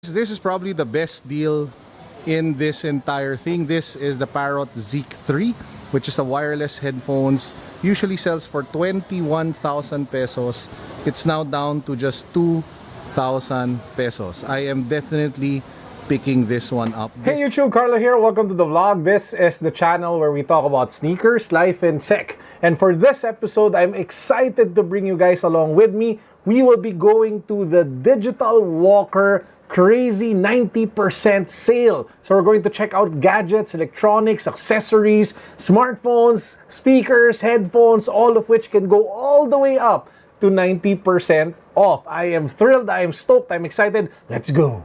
This is probably the best deal in this entire thing. This is the Parrot Zeek 3, which is a wireless headphones. Usually sells for 21,000 pesos. It's now down to just 2,000 pesos. I am definitely picking this one up. Hey YouTube, Carlo here. Welcome to the vlog. This is the channel where we talk about sneakers, life, and tech. And for this episode, I'm excited to bring you guys along with me. We will be going to the Digital Walker crazy 90% sale. So we're going to check out gadgets, electronics, accessories, smartphones, speakers, headphones, all of which can go all the way up to 90% off. I am thrilled, I am stoked, I'm excited. Let's go.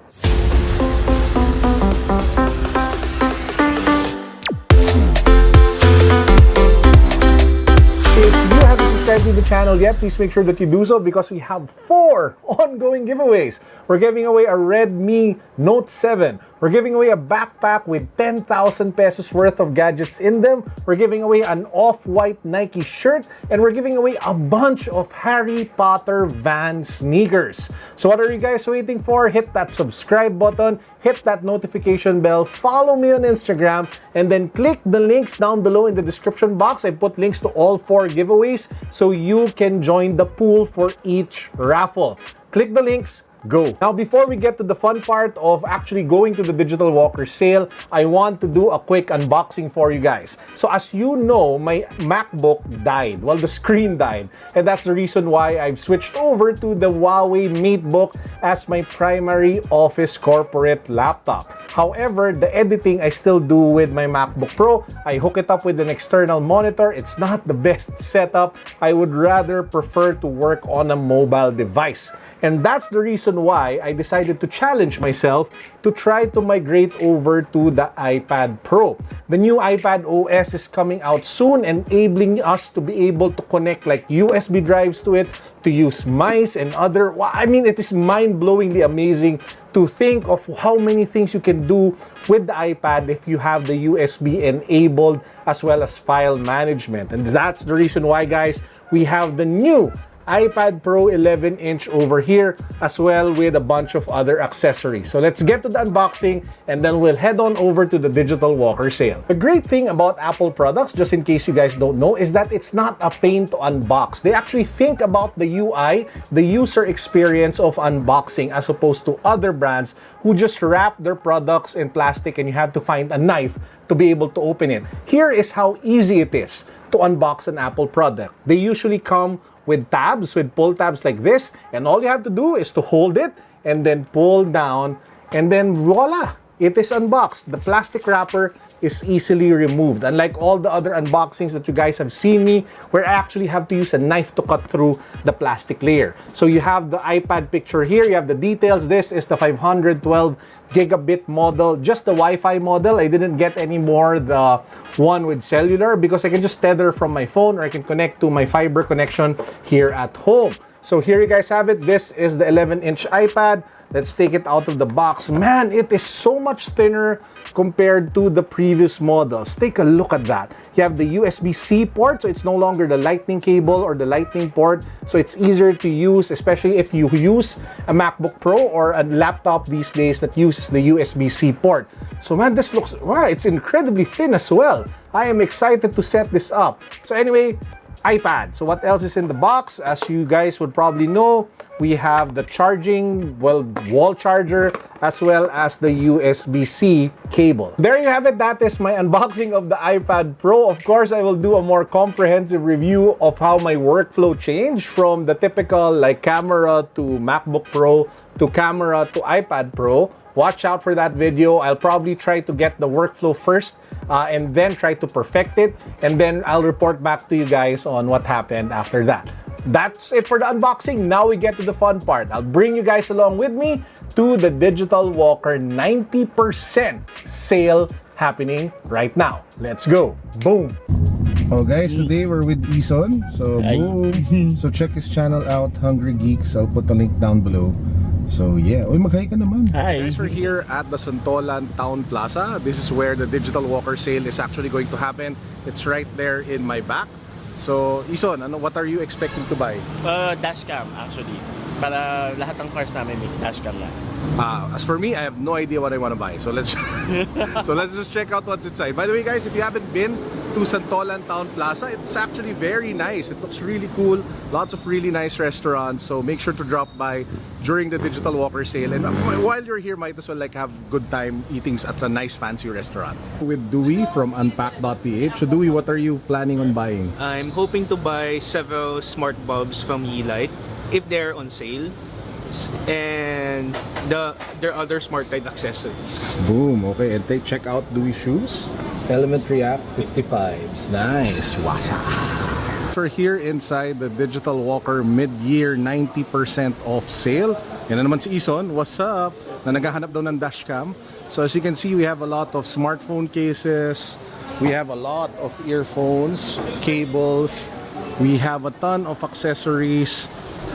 To the channel yet, please make sure that you do so because we have 4 ongoing giveaways. We're giving away a Redmi Note 7. We're giving away a backpack with 10,000 pesos worth of gadgets in them. We're giving away an off-white Nike shirt, and we're giving away a bunch of Harry Potter Van sneakers. So what are you guys waiting for? Hit that subscribe button, hit that notification bell, follow me on Instagram, and then click the links down below in the description box. I put links to all 4 giveaways so you can join the pool for each raffle. Click the links. Go. Now, before we get to the fun part of actually going to the Digital Walker sale, I want to do a quick unboxing for you guys. So as you know, my MacBook died. Well, the screen died. And that's the reason why I've switched over to the Huawei MateBook as my primary office corporate laptop. However, the editing I still do with my MacBook Pro. I hook it up with an external monitor. It's not the best setup. I would rather prefer to work on a mobile device. And that's the reason why I decided to challenge myself to try to migrate over to the iPad Pro. The new iPad OS is coming out soon, enabling us to be able to connect like USB drives to it, to use mice and other... I mean, it is mind-blowingly amazing to think of how many things you can do with the iPad if you have the USB enabled as well as file management. And that's the reason why, guys, we have the new iPad Pro 11-inch over here, as well with a bunch of other accessories. So let's get to the unboxing and then we'll head on over to the Digital Walker sale. The great thing about Apple products, just in case you guys don't know, is that it's not a pain to unbox. They actually think about the UI, the user experience of unboxing, as opposed to other brands who just wrap their products in plastic and you have to find a knife to be able to open it. Here is how easy it is to unbox an Apple product. They usually come with tabs, with pull tabs like this, and all you have to do is to hold it and then pull down, and then voila, it is unboxed. The plastic wrapper is easily removed. Unlike all the other unboxings that you guys have seen me, where I actually have to use a knife to cut through the plastic layer. So you have the iPad picture here, you have the details. This is the 512 gigabit model, just the Wi-Fi model. I didn't get any more the one with cellular because I can just tether from my phone, or I can connect to my fiber connection here at home. So here you guys have it. This is the 11-inch iPad. Let's take it out of the box. Man, it is so much thinner compared to the previous models. Take a look at that. You have the USB-C port, so it's no longer the lightning cable or the lightning port. So it's easier to use, especially if you use a MacBook Pro or a laptop these days that uses the USB-C port. So man, this looks, wow, it's incredibly thin as well. I am excited to set this up. So anyway, iPad. So what else is in the box? As you guys would probably know, we have the charging, wall charger, as well as the USB-C cable. There you have it. That is my unboxing of the iPad Pro. Of course, I will do a more comprehensive review of how my workflow changed from the typical like camera to MacBook Pro to camera to iPad Pro. Watch out for that video. I'll probably try to get the workflow first and then try to perfect it. And then I'll report back to you guys on what happened after that. That's it for the unboxing. Now we get to the fun part. I'll bring you guys along with me to the Digital Walker 90% sale happening right now. Let's go. Boom. Oh guys, today we're with Ison. So boom. So check his channel out, Hungry Geeks. I'll put the link down below. So yeah, uy, maghay ka naman. Hi. Guys, we're here at the Santolan Town Plaza. This is where the Digital Walker sale is actually going to happen. It's right there in my back. So, Ison, what are you expecting to buy? Dashcam actually. Para lahat ng cars namin may dashcam na. As for me, I have no idea what I want to buy. So let's just check out what's inside. By the way, guys, if you haven't been to Santolan Town Plaza, it's actually very nice. It looks really cool. Lots of really nice restaurants. So make sure to drop by during the Digital Walker sale. And while you're here, might as well like have good time eating at a nice fancy restaurant. With Dewey from Unpack.ph. So Dewey, what are you planning on buying? I'm hoping to buy several smart bulbs from Yeelight if they're on sale. And their other smart light accessories. Boom, okay, and check out Dewey's shoes. Element React 55s. Nice. Wasa. We're here inside the Digital Walker mid-year 90% off sale. Yan na naman si Ison. What's up? Na naghahanap daw ng dashcam. So as you can see, we have a lot of smartphone cases. We have a lot of earphones, cables. We have a ton of accessories.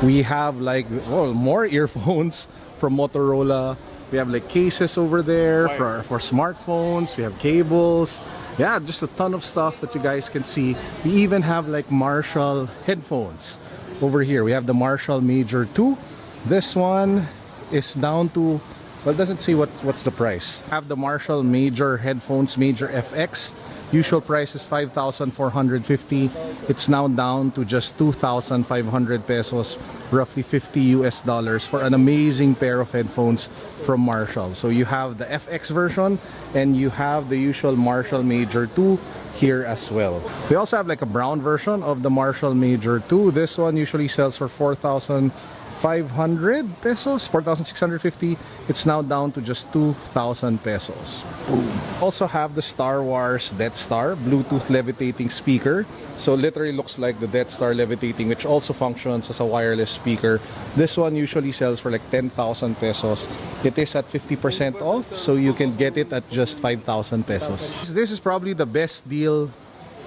We have like more earphones from Motorola. We have like cases over there for smartphones. We have cables. Yeah, just a ton of stuff that you guys can see. We even have like Marshall headphones over here. We have the Marshall Major 2. This one is down to, well, it doesn't say what's the price. I have the Marshall Major headphones, Major FX. Usual price is 5,450. It's now down to just 2,500 pesos, roughly 50 US dollars for an amazing pair of headphones from Marshall. So you have the FX version and you have the usual Marshall Major 2 here as well. They also have like a brown version of the Marshall Major 2. This one usually sells for 4,500 pesos, 4,650. It's now down to just 2,000 pesos. Boom. Also have the Star Wars Death Star Bluetooth levitating speaker. So literally looks like the Death Star levitating, which also functions as a wireless speaker. This one usually sells for like 10,000 pesos. It is at 50% off, so you can get it at just 5,000 pesos. This is probably the best deal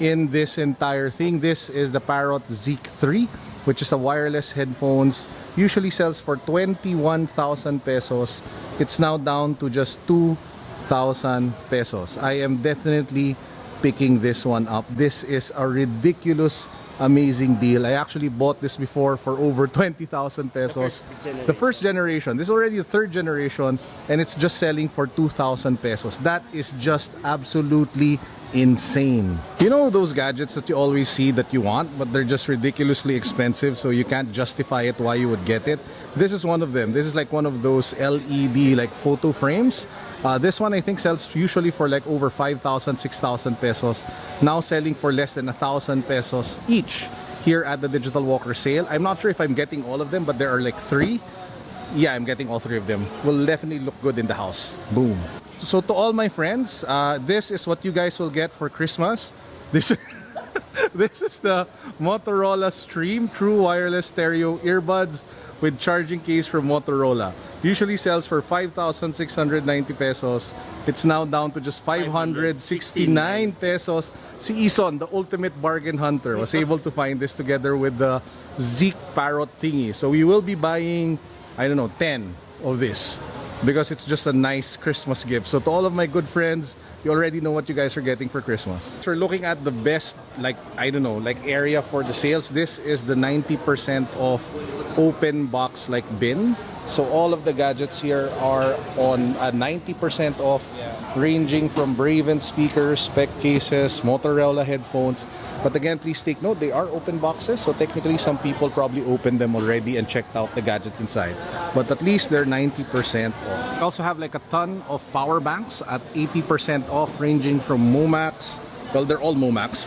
in this entire thing. This is the Parrot Zik 3, which is a wireless headphones. Usually sells for 21,000 pesos. It's now down to just 2,000 pesos. I am definitely picking this one up. This is a ridiculous, amazing deal. I actually bought this before for over 20,000 pesos. The first generation. This is already the third generation, and it's just selling for 2,000 pesos. That is just absolutely insane. You know those gadgets that you always see that you want, but they're just ridiculously expensive, so you can't justify it why you would get it? This is one of them. This is like one of those LED like photo frames. This one I think sells usually for like over 5,000, 6,000 pesos. Now selling for less than 1,000 pesos each here at the Digital Walker sale. I'm not sure if I'm getting all of them, but there are like 3. Yeah, I'm getting all 3 of them. Will definitely look good in the house. Boom. So to all my friends, this is what you guys will get for Christmas. This this is the Motorola Stream True Wireless Stereo Earbuds with charging case from Motorola. Usually sells for 5,690 pesos. It's now down to just 569 pesos. Si Ison, the ultimate bargain hunter, was able to find this together with the Zik Parrot thingy. So we will be buying, I don't know, 10 of this, because it's just a nice Christmas gift. So to all of my good friends, you already know what you guys are getting for Christmas. So we're looking at the best, like, I don't know, like area for the sales. This is the 90% off open box like bin. So all of the gadgets here are on a 90% off, ranging from Braven speakers, spec cases, Motorola headphones. But again, please take note, they are open boxes, so technically some people probably opened them already and checked out the gadgets inside. But at least they're 90% off. We also have like a ton of power banks at 80% off, ranging from Momax. Well, they're all Momax.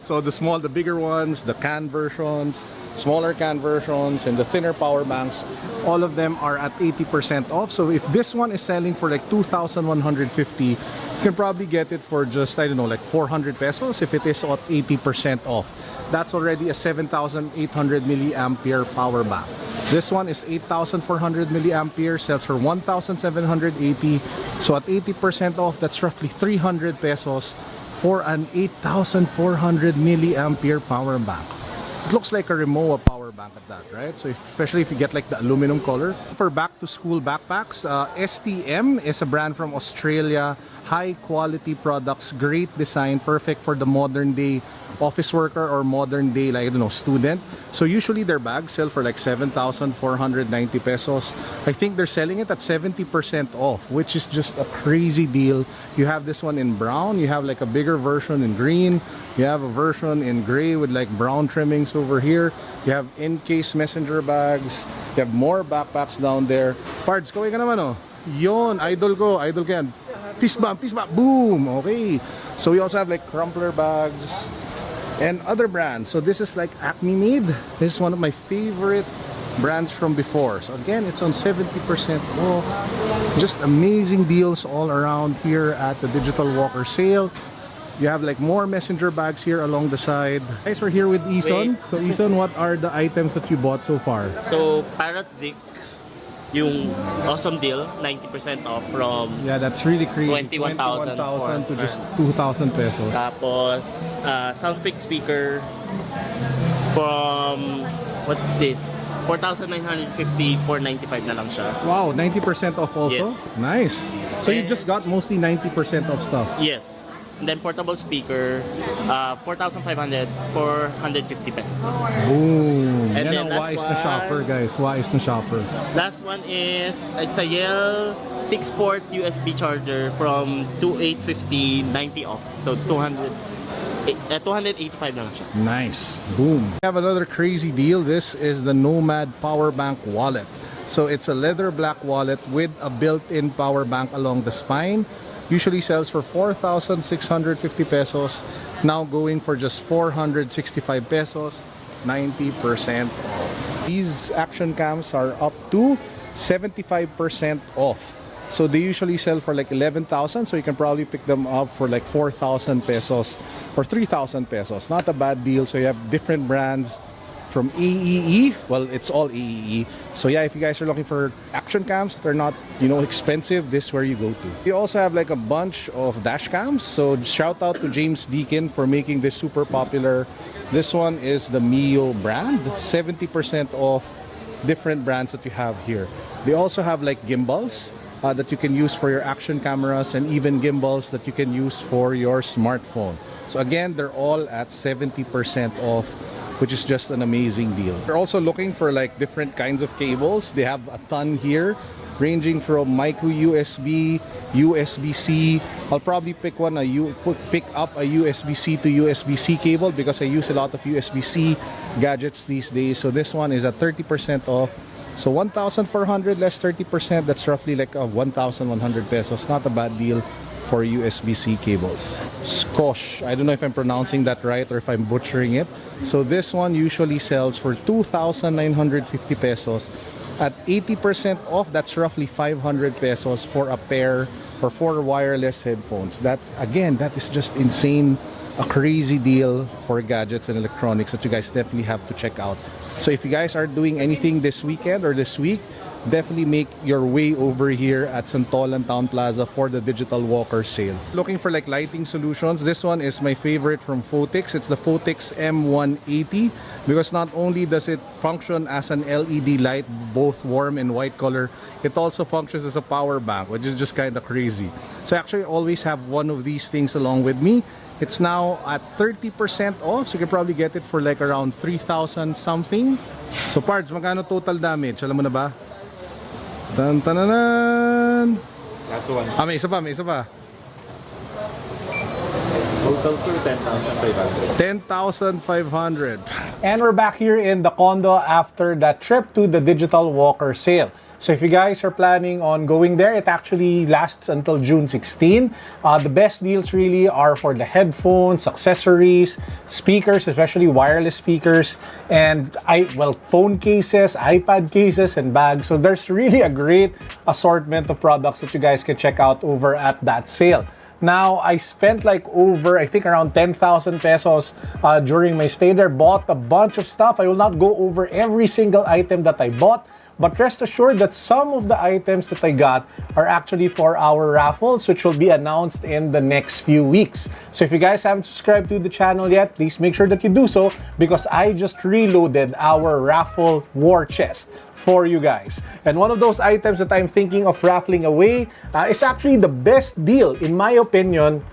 So the bigger ones, the can versions, smaller can versions, and the thinner power banks, all of them are at 80% off. So if this one is selling for like 2,150, you can probably get it for just, I don't know, like 400 pesos if it is at 80% off. That's already a 7,800 milliampere power bank. This one is 8,400 milliampere, sells for 1,780. So at 80% off, that's roughly 300 pesos for an 8,400 milliampere power bank. It looks like a Rimowa power bank. bank at that, right? So especially if you get like the aluminum color. For back to school backpacks, STM is a brand from Australia. High quality products, great design, perfect for the modern day office worker or modern day, like, I don't know, student. So usually their bags sell for like 7,490 pesos. I think they're selling it at 70% off, which is just a crazy deal. You have this one in brown, you have like a bigger version in green, you have a version in gray with like brown trimmings over here. You have in-case messenger bags, you have more backpacks down there. Parts, kaway ka naman, oh. Yon, idol ko yan. Fist bump, boom, okay. So we also have like crumpler bags and other brands. So this is like Acme made. This is one of my favorite brands from before. So again, it's on 70% off. Just amazing deals all around here at the Digital Walker sale. You have like more messenger bags here along the side. Guys, we're here with Ison. So Ison, what are the items that you bought so far? So Parrot Zik, yung awesome deal, 90% off from Yeah, that's really crazy. 21,000 to just 2,000 pesos. tapos Soundfix speaker from, what's this? 4,950, 495 na lang siya. Wow, 90% off also? Yes. Nice. So you just got mostly 90% of stuff. Yes. And then portable speaker, 4,500, 450 pesos. Boom. And Yan then ang last wise na one. shopper, guys. Wise na shopper. Last one is, it's a Yale 6-port USB charger from 2,850, 90 off. So 285 na lang siya. Nice. Boom. We have another crazy deal. This is the Nomad power bank wallet. So it's a leather black wallet with a built-in power bank along the spine. Usually sells for 4,650 pesos. Now going for just 465 pesos. 90% off. These action cams are up to 75% off. So they usually sell for like 11,000. So you can probably pick them up for like 4,000 pesos or 3,000 pesos. Not a bad deal. So you have different brands from AEE. Well, it's all AEE. So yeah, if you guys are looking for action cams that are not, you know, expensive, this is where you go to. We also have like a bunch of dash cams. So shout out to James Deacon for making this super popular. This one is the Mio brand. 70% off different brands that you have here. They also have like gimbals that you can use for your action cameras, and even gimbals that you can use for your smartphone. So again, they're all at 70% off, which is just an amazing deal. They're also looking for like different kinds of cables. They have a ton here, ranging from micro USB, USB-C. I'll probably pick up a USB-C to USB-C cable because I use a lot of USB-C gadgets these days. So this one is at 30% off. So 1,400 less 30%, that's roughly like 1,100 pesos. Not a bad deal for USB-C cables. Skosh, I don't know if I'm pronouncing that right or if I'm butchering it. So this one usually sells for 2,950 pesos. At 80% off, that's roughly 500 pesos for a pair or 4 wireless headphones. That, again, that is just insane. A crazy deal for gadgets and electronics that you guys definitely have to check out. So if you guys are doing anything this weekend or this week, definitely make your way over here at Santolan Town Plaza for the Digital Walker sale. Looking for like lighting solutions, this one is my favorite from Photix. It's the Photix M180 because not only does it function as an LED light, both warm and white color, it also functions as a power bank, which is just kind of crazy. So I actually always have one of these things along with me. It's now at 30% off, so you can probably get it for like around 3,000 something. So parts, magkano total damage? Alam mo na ba? Tan tananan. Last one. May isa pa. Total sir, 10,500. 10,500. And we're back here in the condo after that trip to the Digital Walker sale. So if you guys are planning on going there, it actually lasts until June 16. The best deals really are for the headphones, accessories, speakers, especially wireless speakers, and phone cases, iPad cases, and bags. So there's really a great assortment of products that you guys can check out over at that sale. Now, I spent like over, I think around 10,000 pesos during my stay there, bought a bunch of stuff. I will not go over every single item that I bought, But rest assured that some of the items that I got are actually for our raffles, which will be announced in the next few weeks. So if you guys haven't subscribed to the channel yet, please make sure that you do so, because I just reloaded our raffle war chest for you guys. And one of those items that I'm thinking of raffling away is actually the best deal, in my opinion,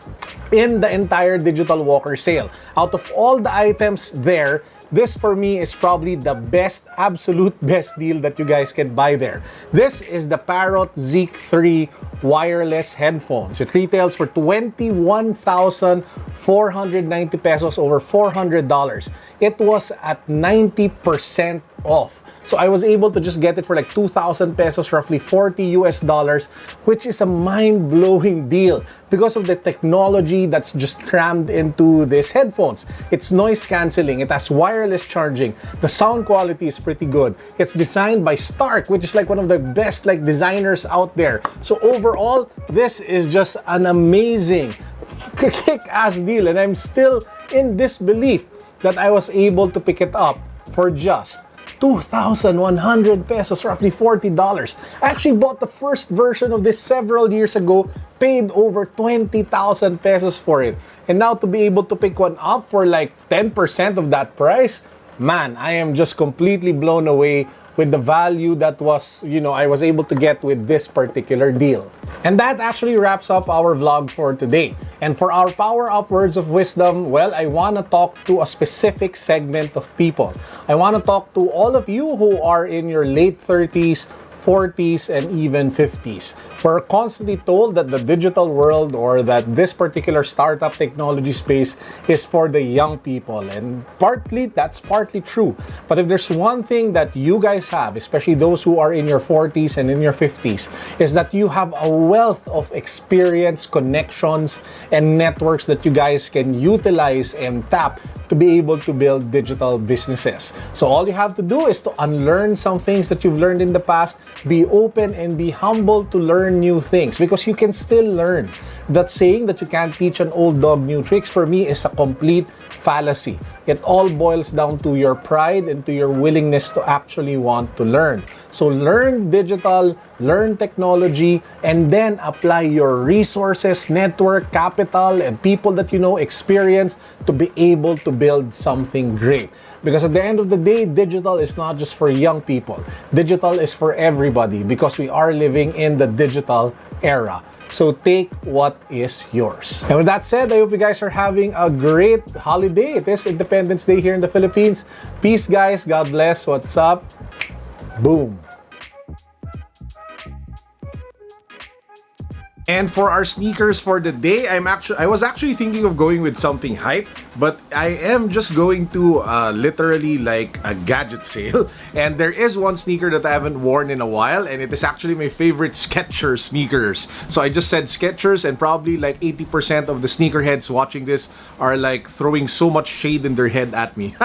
in the entire Digital Walker sale. Out of all the items there, this for me is probably the best, absolute best deal that you guys can buy there. This is the Parrot Zik 3 wireless headphones. It retails for 21,490 pesos, over $400. It was at 90% off. So I was able to just get it for like 2,000 pesos, roughly $40 US, which is a mind-blowing deal because of the technology that's just crammed into these headphones. It's noise cancelling, it has wireless charging, the sound quality is pretty good. It's designed by Stark, which is like one of the best like designers out there. So overall, this is just an amazing kick-ass deal, and I'm still in disbelief that I was able to pick it up for just 2,100 pesos, roughly $40. I actually bought the first version of this several years ago, paid over 20,000 pesos for it. And now to be able to pick one up for like 10% of that price, man, I am just completely blown away with the value that was, I was able to get with this particular deal. And that actually wraps up our vlog for today. And for our Power Up Words of Wisdom, well, I want to talk to a specific segment of people. I want to talk to all of you who are in your late 30s, 40s, and even 50s. We're constantly told that the digital world, or that this particular startup technology space, is for the young people, and that's partly true. But if there's one thing that you guys have, especially those who are in your 40s and in your 50s, is that you have a wealth of experience, connections, and networks that you guys can utilize and tap to be able to build digital businesses. So all you have to do is to unlearn some things that you've learned in the past, be open and be humble to learn new things, because you can still learn. That saying that you can't teach an old dog new tricks, for me, is a complete fallacy. It all boils down to your pride and to your willingness to actually want to learn. So learn digital, learn technology, and then apply your resources, network, capital, and people that you know, experience, to be able to build something great. Because at the end of the day, digital is not just for young people. Digital is for everybody, because we are living in the digital era. So take what is yours. And with that said, I hope you guys are having a great holiday. It is Independence Day here in the Philippines. Peace, guys. God bless. What's up? Boom. And for our sneakers for the day, I was actually thinking of going with something hype, but I am just going to literally like a Gadget sale. And there is one sneaker that I haven't worn in a while, and it is actually my favorite Skechers sneakers. So I just said Skechers, and probably like 80% of the sneakerheads watching this are like throwing so much shade in their head at me.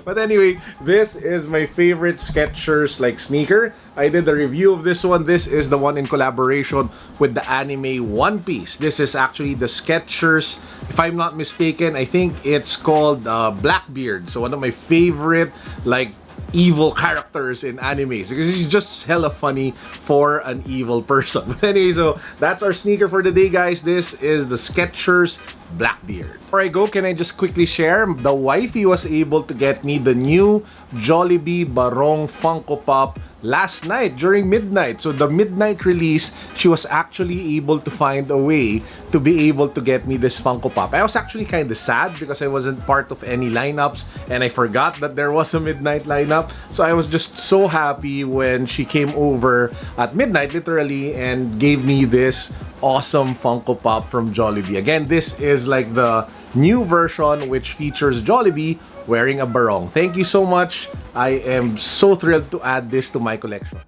But anyway, this is my favorite Skechers like sneaker. I did a review of this one. This is the one in collaboration with the anime One Piece. This is actually the Skechers, if I'm not mistaken, I think it's called Blackbeard. So one of my favorite like evil characters in animes, because he's just hella funny for an evil person. But anyway, so that's our sneaker for the day, guys. This is the Skechers Blackbeard. Before I go, can I just quickly share? The wifey was able to get me the new Jollibee Barong Funko Pop last night during midnight. So the midnight release, she was actually able to find a way to be able to get me this Funko Pop. I was actually kind of sad because I wasn't part of any lineups, and I forgot that there was a midnight lineup. So I was just so happy when she came over at midnight, literally, and gave me this awesome Funko Pop from Jollibee. Again, this is like the new version which features Jollibee wearing a barong. Thank you so much. I am so thrilled to add this to my collection.